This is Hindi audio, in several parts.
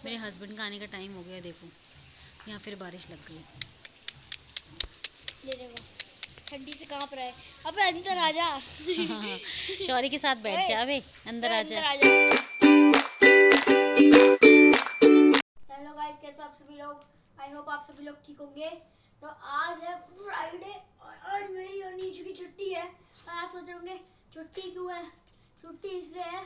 मेरे हस्बैंड का आने का टाइम हो गया, देखो यहाँ फिर बारिश लग गई। ये देखो ठंडी से कांप रहा है। अबे अंदर आ जा। शौर्य के साथ बैठ जा, अबे अंदर आ जा। हेलो गाइस, कैसे आप सभी लोग? आई होप आप सभी लोग ठीक होंगे। तो आज है फ्राइडे और आज मेरी और नीचू की छुट्टी है। और आप सोच रहे होंगे छुट्टी क्यों है? छुट्टी इसलिए है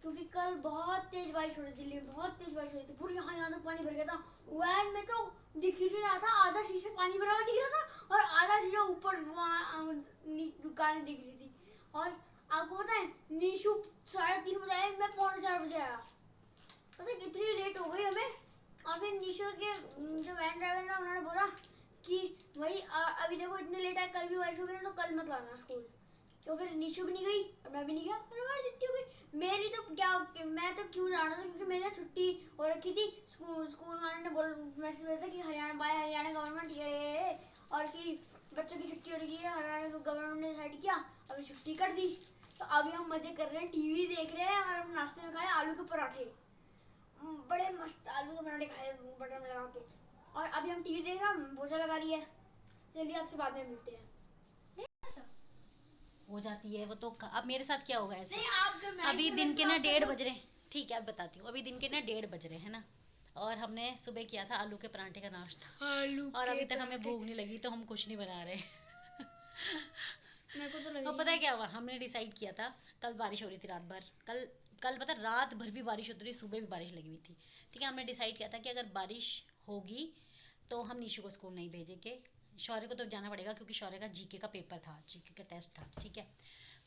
क्योंकि कल बहुत तेज बारिश हो रही थी, दिल्ली में बहुत तेज बारिश हो रही थी। पूरी यहाँ तक पानी भर गया था। वैन में तो दिख ही नहीं रहा था, आधा शीशे पानी भरा हुआ दिख रहा था और आधा शीशा ऊपर दुकानें दिख रही थी। और आपको पता है नीशू 3:30 बजे आया, मैं 3:45 बजे आया। पता है कितनी लेट हो गई हमें। और फिर नीशू के जो वैन ड्राइवर है ना, उन्होंने बोला कि भाई अभी देखो इतने लेट आए, कल भी बारिश हो गई ना तो कल मत आना स्कूल। तो फिर नीशू भी नहीं गई और मैं भी नहीं गया और हमारी छुट्टी हो गई। मेरी तो क्या, मैं तो क्यों जाना था क्योंकि मेरी ना छुट्टी हो रखी थी। स्कूल वाले ने मैसेज भेजा था कि हरियाणा गवर्नमेंट ये और कि बच्चों की छुट्टी हो रही है, हरियाणा गवर्नमेंट ने डिसाइड किया, अभी छुट्टी कर दी। तो अभी हम मजे कर रहे हैं, टीवी देख रहे हैं और हम नाश्ते में खाए आलू के पराठे, बड़े मस्त आलू के पराठे खाए बटर में लगा के। और अभी हम टीवी देख रहे हैं, पोछा लगा रही है। चलिए आपसे बाद में मिलते हैं। हो जाती है वो तो। अब मेरे साथ क्या होगा ऐसे? नहीं, अभी दिन के ना 1:30 बज रहे। ठीक है, अब बताती हूँ। अभी दिन के ना 1:30 बज रहे हैं ना, और हमने सुबह किया था आलू के पराठे का नाश्ता, और अभी तक हमें भूख नहीं लगी तो हम कुछ नहीं बना रहे। मेरे को तो लग और पता है क्या हुआ? हमने डिसाइड किया था, कल बारिश हो रही थी रात भर, कल पता रात भर भी बारिश होती रही, सुबह भी बारिश लगी हुई थी। ठीक है, हमने डिसाइड किया था कि अगर बारिश होगी तो हम निशु को स्कूल नहीं भेजेंगे। शौर्य को तो जाना पड़ेगा क्योंकि शौर्य का जीके का पेपर था, जीके का टेस्ट था। ठीक है,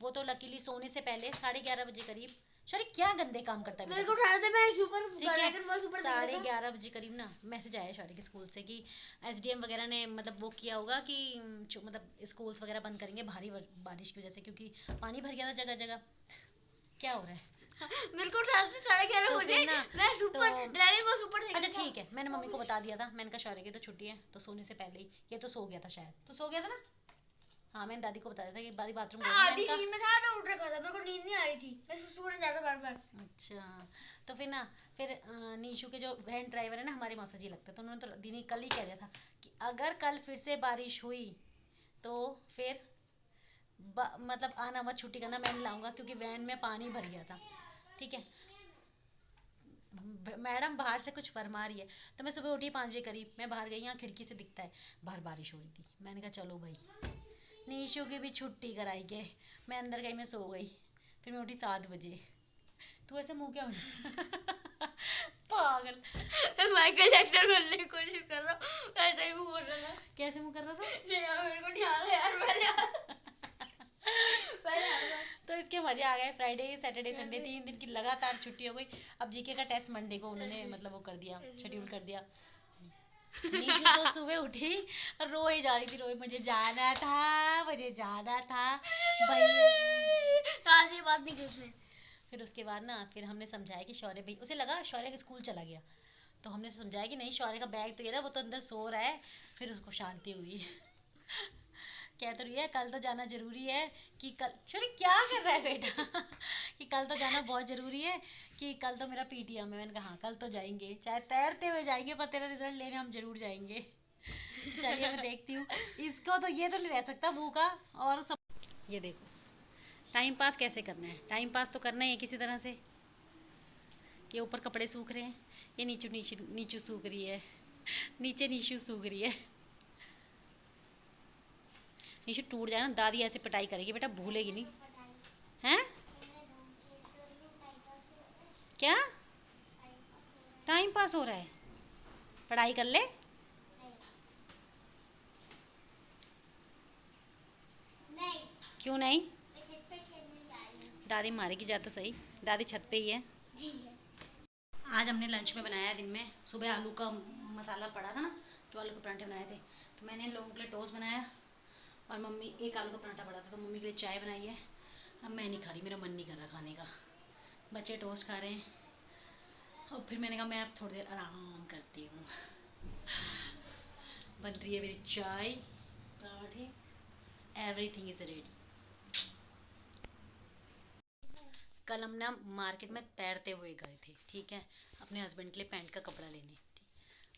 वो तो लकीली सोने से पहले 11:30 बजे करीब। शौर्य क्या गंदे काम करता है? मेरे को उठाया था, मैं सुपर ठीक है, ड्रैगन बॉल सुपर देख रहा था। 11:30 बजे करीब ना मैसेज आया शौर्य के स्कूल से कि एसडीएम वगैरह ने मतलब वो किया होगा कि मतलब स्कूल्स वगैरह बंद करेंगे भारी बारिश की वजह से, क्योंकि पानी भर गया था जगह जगह। क्या हो रहा है? मेरे को उठाया था 11:30 बजे, मैं सुपर ड्रैगन बॉल सुपर देख रहा था। अच्छा ठीक है, मैंने मम्मी को बता दिया था, मैंने कहा शौर्य की तो छुट्टी है तो सोने से पहले ही, ये तो सो गया था शायद, तो सो गया था ना। हाँ, मैंने दादी को बताया था कि दादी बाथरूम गई, आधी नींद में था तो उठ रखा था, मेरे को नींद नहीं आ रही थी, मैं सुसु करने जाता बार बार। अच्छा, तो फिर ना फिर नीशू के जो वैन ड्राइवर है ना, हमारे मौसा जी लगते हैं, तो उन्होंने तो दिनी कल ही कह दिया था कि अगर कल फिर से बारिश हुई तो फिर मतलब आना मत, छुट्टी करना, मैं नहीं लाऊंगा क्योंकि वैन में पानी भर गया था। ठीक है, मैडम बाहर से कुछ फरमा रही है, तो मैं सुबह उठी 5 बजे करीब, मैं बाहर गई, यहाँ खिड़की से दिखता है बाहर बारिश हो रही थी। मैंने कहा चलो भाई, नीशू की भी छुट्टी कराई के, मैं अंदर गई, मैं सो गई। फिर मैं उठी 7 बजे। तू ऐसे मुंह क्या बना? पागल। माइकल जैक्सन बनने की कोशिश कर रहा हूँ, ऐसा ही मुंह बोल रहा था। कैसे मुंह कर रहा था? नहीं यार, मेरे को नहीं आ रहा यार, पहले आ रहा। तो इसके मजे आ गए। फ्राइडे सैटरडे संडे 3 दिन की लगातार छुट्टी हो गई। अब जीके का टेस्ट मंडे को उन्होंने मतलब वो कर दिया, शेड्यूल कर दिया। नीशू तो सुबह उठी और रोए जा रही थी, रोए मुझे जाना था, मुझे जाना था भैया। आज ये बात नहीं की उसने। फिर उसके बाद ना फिर हमने समझाया कि शौर्य भाई, उसे लगा शौर्य का स्कूल चला गया, तो हमने समझाया कि नहीं शौर्य का बैग तो ये रहा, वो तो अंदर सो रहा है। फिर उसको शांति हुई। कह तो रही है कल तो जाना जरूरी है, कि कल शौर्य क्या कर रहा है बेटा? कि कल तो जाना बहुत जरूरी है, कि कल तो मेरा पीटीएम है। मैंने कहा हाँ कल तो जाएंगे, चाहे तैरते हुए जाएंगे पर तेरा रिजल्ट लेने हम जरूर जाएंगे। चलिए मैं देखती हूँ इसको, तो ये तो नहीं रह सकता भूखा। और सब ये देखो टाइम पास कैसे करना है, टाइम पास तो करना ही है किसी तरह से। ये ऊपर कपड़े सूख रहे हैं, ये नीचू नीचू नीचू सूख रही है, नीचे नीचू सूख रही है। नीचू टूट जाए ना, दादी ऐसे पिटाई करेगी बेटा, भूलेगी नहीं। हैं? क्या टाइम पास हो रहा है? पढ़ाई कर ले। क्यों नहीं? दादी मारेगी, जा तो सही, दादी छत पे ही है। आज हमने लंच में बनाया दिन में, सुबह आलू का मसाला पड़ा था ना, तो आलू के पराठे बनाए थे, तो मैंने इन लोगों के लिए टोस्ट बनाया, और मम्मी एक आलू का पराठा पड़ा था तो मम्मी के लिए चाय बनाई है। अब मैं नहीं खा रही, मेरा मन नहीं कर रहा खाने का, बच्चे टोस्ट खा रहे हैं। और फिर मैंने कहा मैं अब थोड़ी देर आराम करती हूँ। बन रही है मेरी चाय, पराठे, एवरीथिंग इज़ रेडी। कल हम ना मार्केट में तैरते हुए गए थे, ठीक है, अपने हस्बैंड के लिए पैंट का कपड़ा लेने।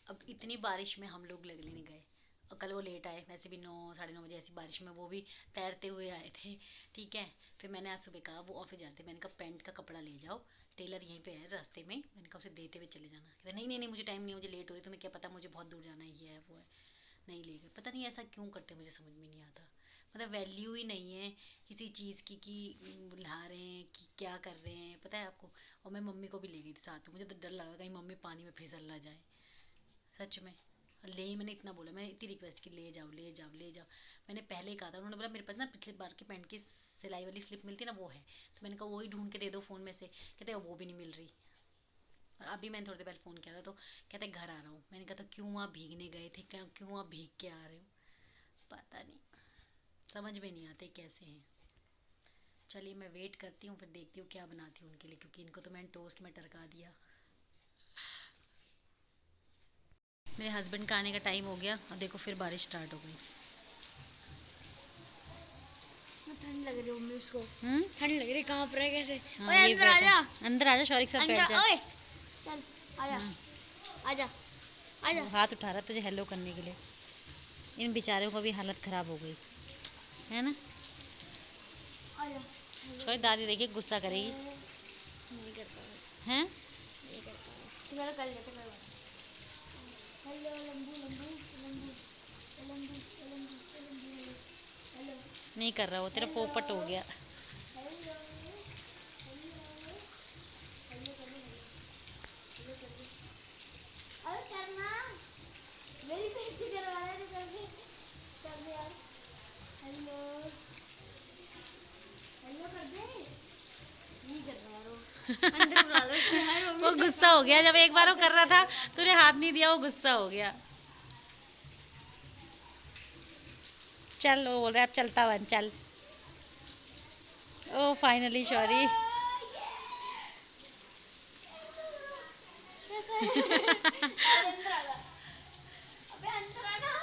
अब इतनी बारिश में हम लोग लेने गए और कल वो लेट आए, वैसे भी 9 साढ़े 9 बजे ऐसी बारिश में वो भी तैरते हुए आए थे, ठीक है। फिर मैंने आज सुबह कहा, वो ऑफिस जा रहे थे, मैंने कहा पैंट का कपड़ा ले जाओ, टेलर यहीं पे है रास्ते में, मैंने कहा उसे देते हुए चले जाना। कहता नहीं नहीं नहीं, मुझे टाइम नहीं, मुझे लेट हो रही, तुम्हें क्या पता, मुझे बहुत दूर जाना है, ये है वो है। नहीं ले गए, पता नहीं ऐसा क्यों करते, मुझे समझ में नहीं आता। मतलब वैल्यू ही नहीं है किसी चीज़ की कि ला रहे हैं कि क्या कर रहे हैं, पता है आपको। और मैं मम्मी को भी ले गई थी साथ में, मुझे तो डर लगा कहीं मम्मी पानी में फिसल ना जाए, सच में। और ले ही मैंने इतना बोला, मैंने इतनी रिक्वेस्ट की, ले जाओ ले जाओ ले जाओ। मैंने पहले ही कहा था, उन्होंने बोला मेरे पास ना पिछले बार की पैंट की सिलाई वाली स्लिप मिलती ना, वो है। तो मैंने कहा वही ढूंढ के दे दो फ़ोन में से, कहते हैं वो भी नहीं मिल रही। और अभी मैंने थोड़ी देर पहले फ़ोन किया था तो कहते घर आ रहा हूँ। मैंने कहा तो क्यों वहाँ भीगने गए थे, क्या क्यों वहाँ भीग के आ रहे हो, पता नहीं, समझ में नहीं आते कैसे हैं। चलिए मैं वेट करती हूँ, फिर देखती हूँ क्या बनाती हूँ उनके लिए, क्योंकि इनको तो मैंने टोस्ट में टरका दिया। मेरे हस्बैंड का आने का टाइम हो गया और देखो फिर बारिश स्टार्ट हो गई। ठंड लग रही है मम्मी उसको। ठंड लग रही है, कहाँ पर है कैसे? हाँ, ओए अंदर आजा, अंदर आजा, शौर्य के साथ बैठ जा। ओए चल आजा आजा आजा। हाथ उठा रहा तुझे हेलो करने के लिए। इन बेचारों को भी हालत ख़राब हो गई है ना। आजा। शौर्य दादी देखिए गुस्सा करेगी। नहीं करता हैं नहीं करता तुम्हारा कर लेते मैं। हेलो लंबू लंबू लंबू लंबू लंबू लंबू हेलो नहीं कर रहा, वो तेरा पोपट हो गया। हेलो अरे करना मेरी बेइज्जती करवा रहा है तो कर दे यार। हेलो हेलो कर दे, नहीं कर रहा यार वो। अंदर बुला लो उसको यार, वो गुस्सा हो गया, जब एक बार वो कर रहा था तूने हाथ नहीं दिया, वो गुस्सा हो गया। चल वो बोल रहा है अब चलता बन चल। ओ फाइनली शौर्य। अंदर आ जा, अबे अंदर आ ना।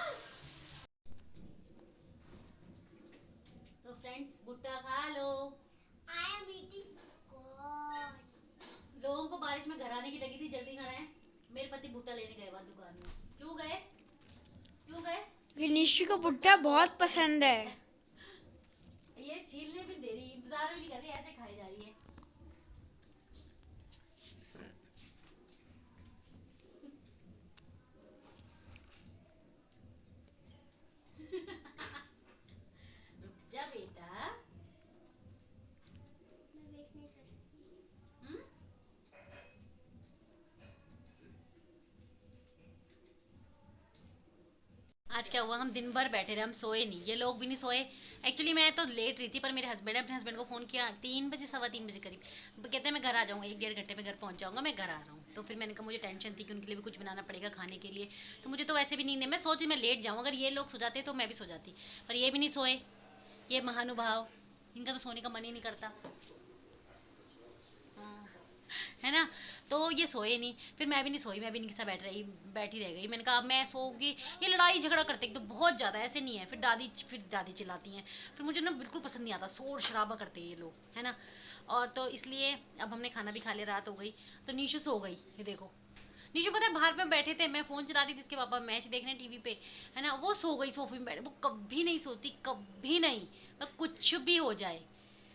तो फ्रेंड्स भुट्टा खा लो। I am eating god. लोगों को बारिश में घर आने की लगी थी, जल्दी घर आए। मेरे पति भुट्टा लेने गए वहाँ दुकान में। क्यों गए, क्यों गए? ये निशु को भुट्टा बहुत पसंद है। ये छीलने भी दे रही, इंतजार भी नहीं कर रही, ऐसे खाई जा रही है। रुक जा बेटा। मैं वेट नहीं कर सकती। हम्म? आज क्या हुआ, हम दिन भर बैठे रहे, हम सोए नहीं, ये लोग भी नहीं सोए। एक्चुअली मैं तो लेट रही थी, पर मेरे हस्बैंड ने अपने हस्बैंड को फ़ोन किया 3 बजे, 3:15 बजे करीब। कहते हैं मैं घर आ जाऊँगा, 1 डेढ़ घंटे में घर पहुँच जाऊँगा, मैं घर आ रहा हूँ। तो फिर मैंने कहा मुझे टेंशन थी कि उनके लिए भी कुछ बनाना पड़ेगा खाने के लिए, तो मुझे तो वैसे भी नींद है, मैं सोची मैं लेट जाऊँ, अगर ये लोग सो जाते तो मैं भी सो जाती, पर ये भी नहीं सोए, ये महानुभाव, इनका तो सोने का मन ही नहीं करता, है ना। तो ये सोए नहीं, फिर मैं भी नहीं सोई, मैं भी इनके साथ बैठी रह गई। मैंने कहा अब मैं सोऊंगी, ये लड़ाई झगड़ा करते एक तो बहुत ज़्यादा, ऐसे नहीं है। फिर दादी चिल्लाती हैं, फिर मुझे ना बिल्कुल पसंद नहीं आता, शोर शराबा करते हैं ये लोग, है ना। और तो इसलिए अब हमने खाना भी खा लिया, रात हो गई, तो नीशू सो गई। ये देखो नीशू, पता है बाहर पे बैठे थे, मैं फ़ोन चला रही थी, इसके पापा मैच देख रहे हैं टीवी पे, है ना, वो सो गई सोफे में बैठे। वो कभी नहीं सोती, कभी नहीं, कुछ भी हो जाए,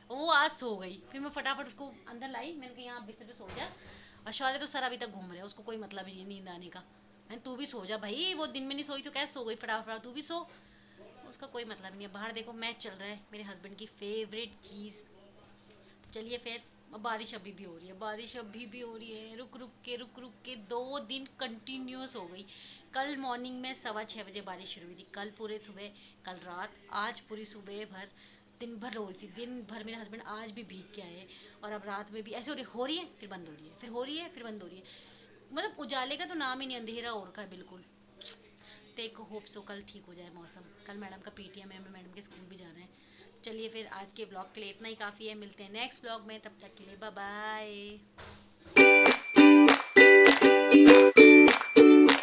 वो आज सो गई। फिर मैं फटाफट उसको अंदर लाई, मैंने कहा यहाँ बिस्तर पे सो जा। और शौर्य तो सर अभी तक घूम रहे हैं, उसको कोई मतलब ही नहीं नींद आने का। मैंने तू भी सो जा भाई, वो दिन में नहीं सोई तो कैसे सो गई, फटाफट तू भी सो, उसका कोई मतलब नहीं है। बाहर देखो मैच चल रहा है, मेरे हस्बैंड की फेवरेट चीज़। चलिए फिर, अब बारिश अभी भी हो रही है, बारिश अभी भी हो रही है, रुक रुक के 2 दिन कंटिन्यूस हो गई। कल मॉर्निंग में 6:15 बजे बारिश शुरू हुई थी, कल पूरे सुबह, कल रात, आज पूरी सुबह भर, दिन भर हो रही थी, दिन भर। मेरे हस्बैंड आज भी भीग के आए, और अब रात में भी ऐसे हो रही है फिर बंद हो रही है, फिर हो रही है फिर बंद हो रही है। मतलब उजाले का तो नाम ही नहीं, अंधेरा हो रखा है बिल्कुल। तो एक होप सो कल ठीक हो जाए मौसम। कल मैडम का पीटीएम है, हमें मैडम के स्कूल भी जाना है। चलिए फिर आज के ब्लॉग के लिए इतना ही काफ़ी है, मिलते हैं नेक्स्ट ब्लॉग में, तब तक के लिए बाय बाय।